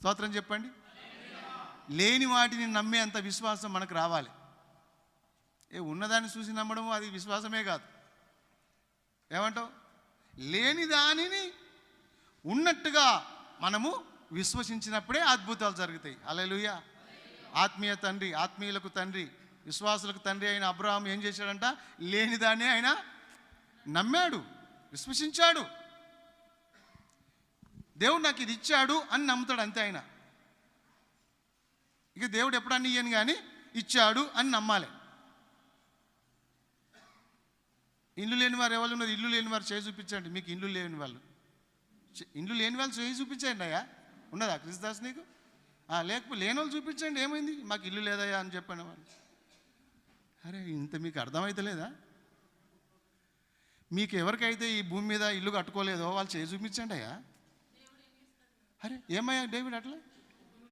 స్తోత్రం చెప్పండి. లేని వాటిని నమ్మే అంత విశ్వాసం మనకు రావాలి. ఉన్నదాన్ని చూసి నమ్మడం అది విశ్వాసమే కాదు. ఏమంటావు? లేని దానిని ఉన్నట్టుగా మనము విశ్వసించినప్పుడే అద్భుతాలు జరుగుతాయి. హల్లెలూయా. ఆత్మీయ తండ్రి, ఆత్మీయులకు తండ్రి, విశ్వాసులకు తండ్రి అయిన అబ్రహాం ఏం చేశాడంట? లేని దాన్ని ఆయన నమ్మాడు, విశ్వసించాడు. దేవుడు నాకు ఇది ఇచ్చాడు అని నమ్ముతాడు అంతే ఆయన. ఇక దేవుడు ఎప్పుడు అన్ని ఇయ్యను కానీ ఇచ్చాడు అని నమ్మాలి. ఇల్లు లేని వారు ఎవరు ఉన్నారు? ఇల్లు లేని వారు చేయి చూపించండి. మీకు ఇల్లు లేని వాళ్ళు, ఇల్లు లేని వాళ్ళు చేయి చూపించండి. అయ్యా ఉన్నదా క్రిస్దాస్ నీకు? లేకపోతే లేని వాళ్ళు చూపించండి. ఏమైంది? మాకు ఇల్లు లేదయ్యా అని చెప్పండి వాళ్ళు. అరే ఇంత మీకు అర్థమైతలేదా? మీకు ఎవరికైతే ఈ భూమి మీద ఇల్లు కట్టుకోలేదో వాళ్ళు చేయి చూపించండి అయ్యా. అరే ఏమయ్యా డేవిడ్ అట్లా?